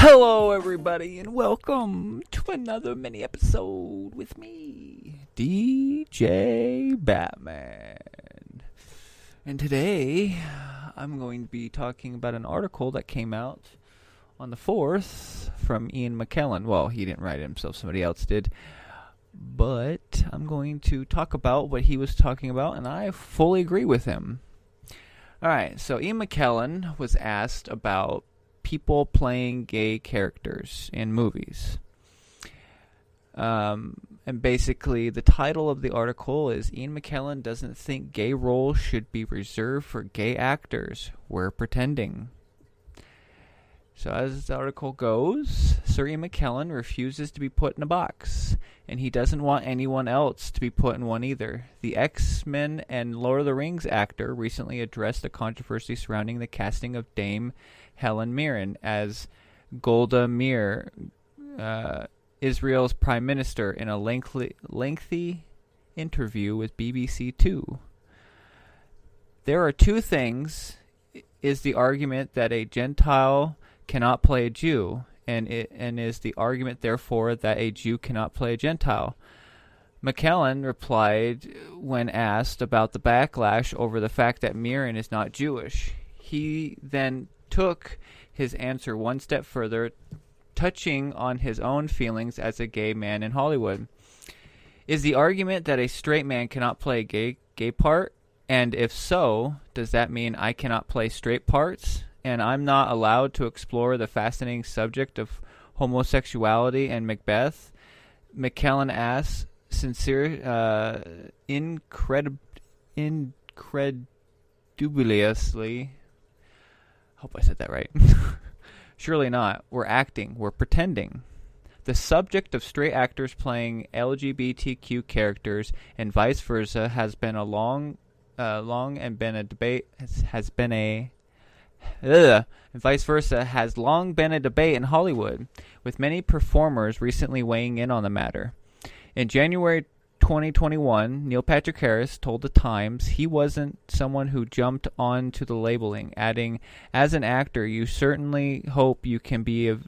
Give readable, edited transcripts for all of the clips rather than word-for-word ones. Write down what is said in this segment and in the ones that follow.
Hello, everybody, and welcome to another mini episode with me, Djbatman. And today, I'm going to be talking about an article that came out on the 4th from Ian McKellen. Well, he didn't write it himself, somebody else did. But I'm going to talk about what he was talking about, and I fully agree with him. Alright, so Ian McKellen was asked about people playing gay characters in movies. And basically, the title of the article is Ian McKellen doesn't think gay roles should be reserved for gay actors. We're pretending. So as the article goes, Sir Ian McKellen refuses to be put in a box, and he doesn't want anyone else to be put in one either. The X-Men and Lord of the Rings actor recently addressed the controversy surrounding the casting of Dame Helen Mirren as Golda Meir, Israel's prime minister, in a lengthy interview with BBC Two. There are two things, is the argument that a Gentile cannot play a Jew, and is the argument, therefore, that a Jew cannot play a Gentile. McKellen replied when asked about the backlash over the fact that Mirren is not Jewish. He then took his answer one step further, touching on his own feelings as a gay man in Hollywood. Is the argument that a straight man cannot play a gay part? And if so, does that mean I cannot play straight parts? And I'm not allowed to explore the fascinating subject of homosexuality and Macbeth? McKellen asks, incredulously. Hope I said that right. Surely not. We're acting. We're pretending. The subject of straight actors playing LGBTQ characters and vice versa has been a long been a debate in Hollywood, with many performers recently weighing in on the matter. In January 2021, Neil Patrick Harris told The Times he wasn't someone who jumped onto the labeling, adding, "As an actor, you certainly hope you can be a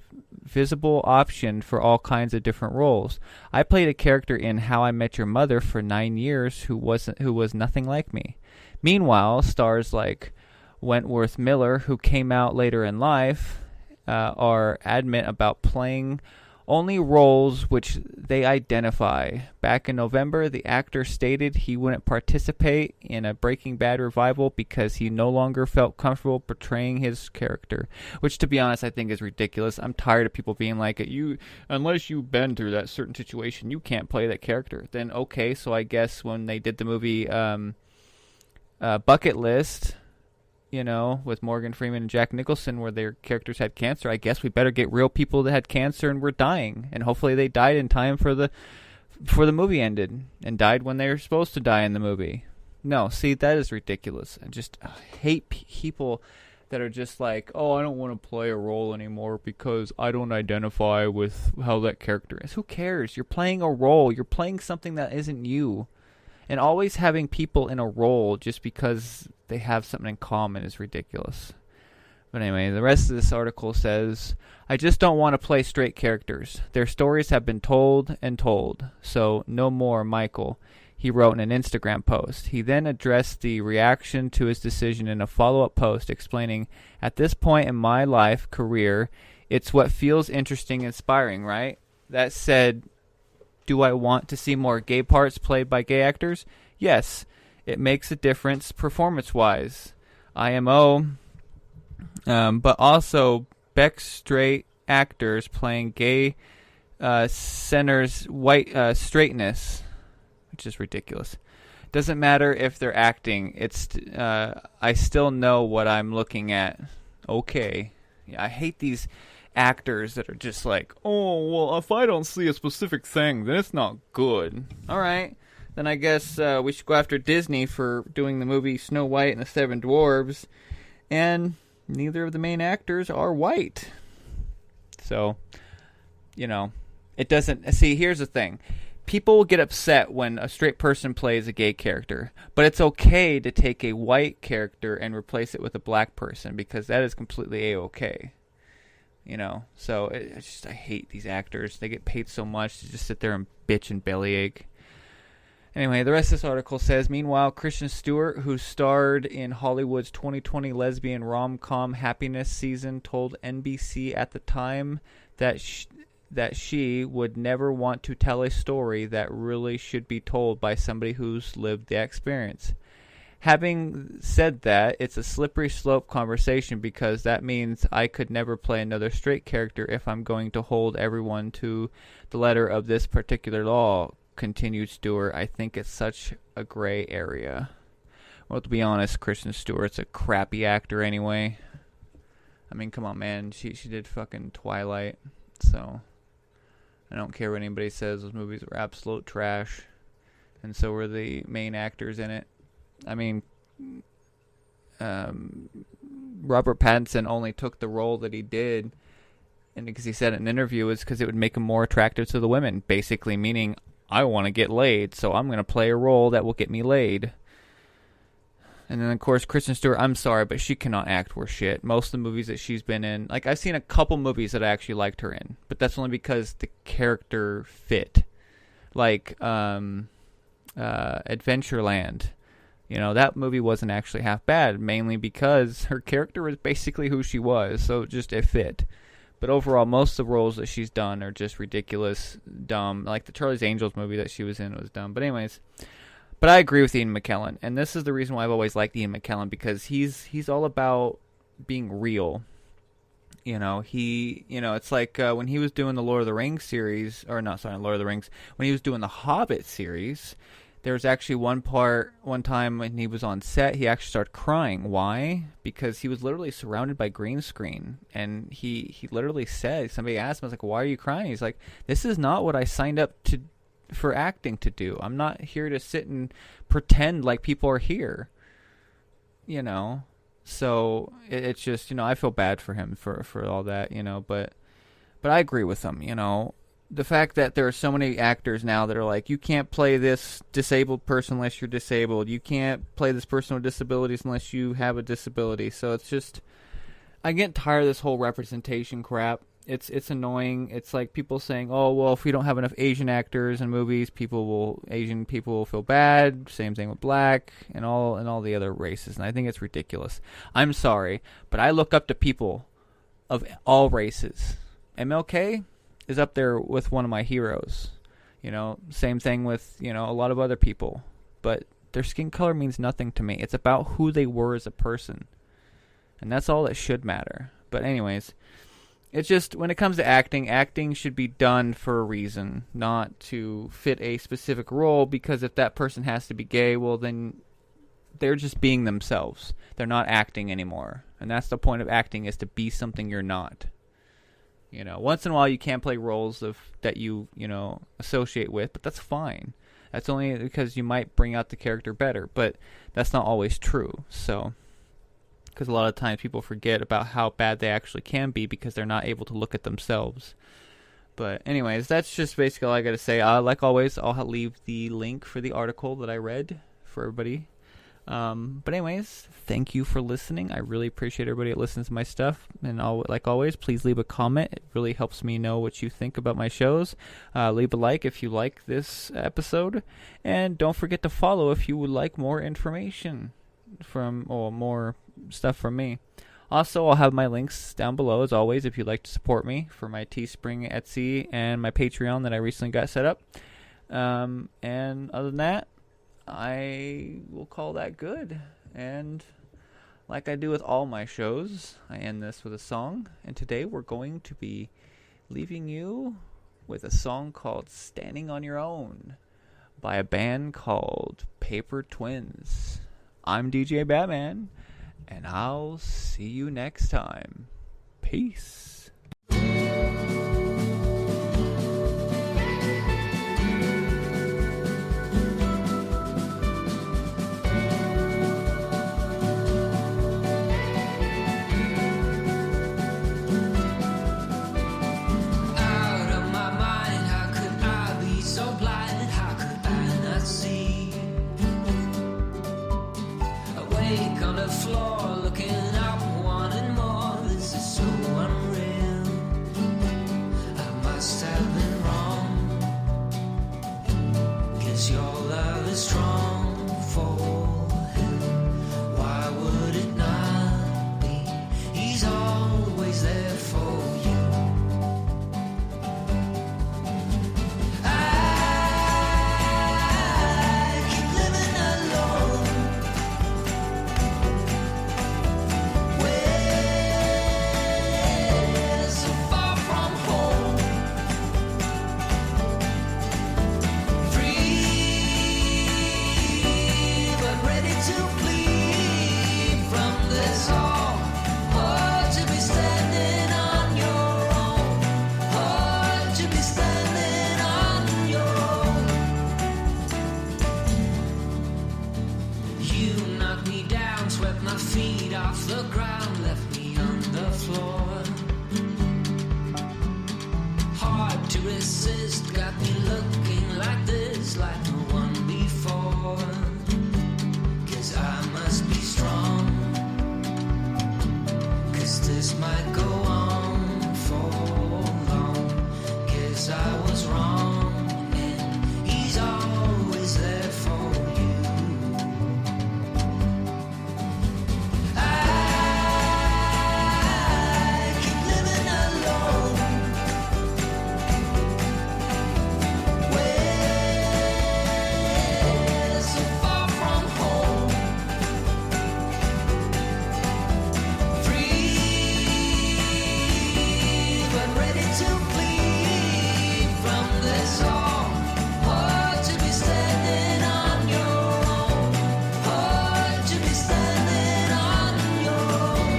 visible option for all kinds of different roles. I played a character in How I Met Your Mother for 9 years who was nothing like me." Meanwhile, stars like Wentworth Miller, who came out later in life, are adamant about playing only roles which they identify. Back in November, the actor stated he wouldn't participate in a Breaking Bad revival because he no longer felt comfortable portraying his character. Which, to be honest, I think is ridiculous. I'm tired of people being like, unless you've been through that certain situation, you can't play that character. Then, okay, so I guess when they did the movie Bucket List, with Morgan Freeman and Jack Nicholson, where their characters had cancer, I guess we better get real people that had cancer and were dying, and hopefully they died in time for the movie ended, and died when they were supposed to die in the movie. No, see, that is ridiculous. I just hate people that are just like, oh, I don't want to play a role anymore because I don't identify with how that character is. Who cares? You're playing a role. You're playing something that isn't you. And always having people in a role just because they have something in common is ridiculous. But anyway, the rest of this article says, I just don't want to play straight characters. Their stories have been told and told. So no more, Michael, he wrote in an Instagram post. He then addressed the reaction to his decision in a follow-up post explaining, at this point in my life, career, it's what feels interesting and inspiring, right? That said, do I want to see more gay parts played by gay actors? Yes, it makes a difference performance-wise. IMO, but also Beck straight actors playing gay centers white straightness, which is ridiculous. Doesn't matter if they're acting. It's I still know what I'm looking at. Okay, yeah, I hate these actors that are just like, oh, well, if I don't see a specific thing, then it's not good. All right, then I guess we should go after Disney for doing the movie Snow White and the Seven Dwarves, and neither of the main actors are white. So, it doesn't... See, here's the thing. People will get upset when a straight person plays a gay character, but it's okay to take a white character and replace it with a black person, because that is completely A-okay. So I hate these actors. They get paid so much to just sit there and bitch and bellyache. Anyway, the rest of this article says, meanwhile, Kristen Stewart, who starred in Hollywood's 2020 lesbian rom-com Happiness season, told NBC at the time that she would never want to tell a story that really should be told by somebody who's lived the experience. Having said that, it's a slippery slope conversation because that means I could never play another straight character if I'm going to hold everyone to the letter of this particular law, continued Stewart. I think it's such a gray area. Well, to be honest, Kristen Stewart's a crappy actor anyway. I mean, come on, man. She did fucking Twilight, so I don't care what anybody says. Those movies were absolute trash, and so were the main actors in it. I mean, Robert Pattinson only took the role that he did, and because he said in an interview, is because it would make him more attractive to the women, basically meaning I want to get laid, so I'm going to play a role that will get me laid. And then, of course, Kristen Stewart, I'm sorry, but she cannot act worth shit. Most of the movies that she's been in, like, I've seen a couple movies that I actually liked her in, but that's only because the character fit. Like, Adventureland. That movie wasn't actually half bad, mainly because her character was basically who she was, so it fit. But overall, most of the roles that she's done are just ridiculous, dumb. Like the Charlie's Angels movie that she was in was dumb. But anyways, I agree with Ian McKellen, and this is the reason why I've always liked Ian McKellen, because he's all about being real. It's like when he was doing the Lord of the Rings series, Lord of the Rings, when he was doing the Hobbit series. There was actually one time when he was on set, he actually started crying. Why? Because he was literally surrounded by green screen. And he literally said, somebody asked him, I was like, why are you crying? He's like, this is not what I signed up for acting to do. I'm not here to sit and pretend like people are here. So it's just, I feel bad for him for all that, but I agree with him, The fact that there are so many actors now that are like, you can't play this disabled person unless you're disabled. You can't play this person with disabilities unless you have a disability. So it's just, I get tired of this whole representation crap. It's annoying. It's like people saying, oh, well, if we don't have enough Asian actors in movies, Asian people will feel bad. Same thing with black and all the other races. And I think it's ridiculous. I'm sorry, but I look up to people of all races. MLK is up there with one of my heroes. Same thing with, a lot of other people. But their skin color means nothing to me. It's about who they were as a person. And that's all that should matter. But anyways, it's just, when it comes to acting should be done for a reason, not to fit a specific role, because if that person has to be gay, well then they're just being themselves. They're not acting anymore. And that's the point of acting, is to be something you're not. Once in a while you can play roles that you associate with, but that's fine. That's only because you might bring out the character better, but that's not always true. So, because a lot of times people forget about how bad they actually can be because they're not able to look at themselves. But anyways, that's just basically all I got to say. Like always, I'll leave the link for the article that I read for everybody. But anyways, thank you for listening. I really appreciate everybody that listens to my stuff. And like always, please leave a comment. It really helps me know what you think about my shows. Leave a like if you like this episode. And don't forget to follow if you would like more information more stuff from me. Also, I'll have my links down below, as always, if you'd like to support me for my Teespring, Etsy, and my Patreon that I recently got set up. And other than that, I will call that good. And like I do with all my shows, I end this with a song. And today we're going to be leaving you with a song called Standing on Your Own by a band called Paper Twins. I'm Djbatman, and I'll see you next time. Peace. On the floor, looking up, wanting more. This is so unreal. floor. Hard to resist, got me looking like this, like no one before. 'Cause I must be strong, 'cause this might go on for long. 'Cause I was wrong, and he's always there for you. I keep living alone, way so far from home. Free, but ready to bleed from this all. Hard to be standing on your own. Hard to be standing on your own.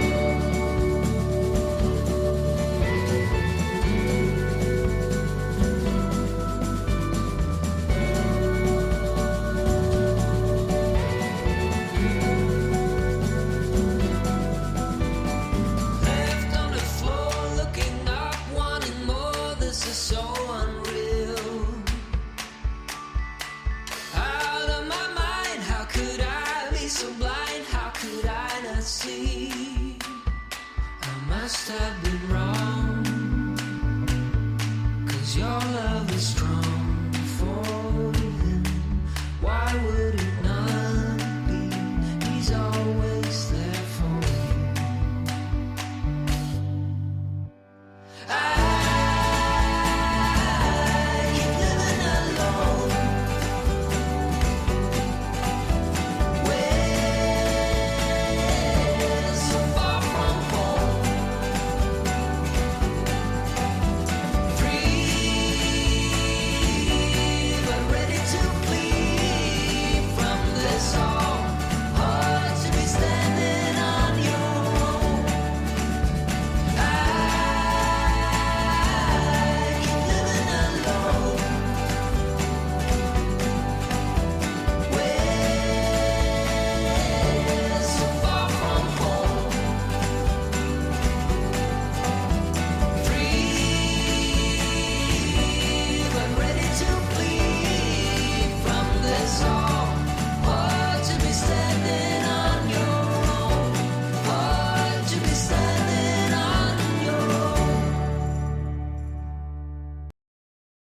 Left on the floor, looking up, wanting more. This is so unreal. Out of my mind, how could I be so blind? How could I not see? I must have been wrong, 'cause you're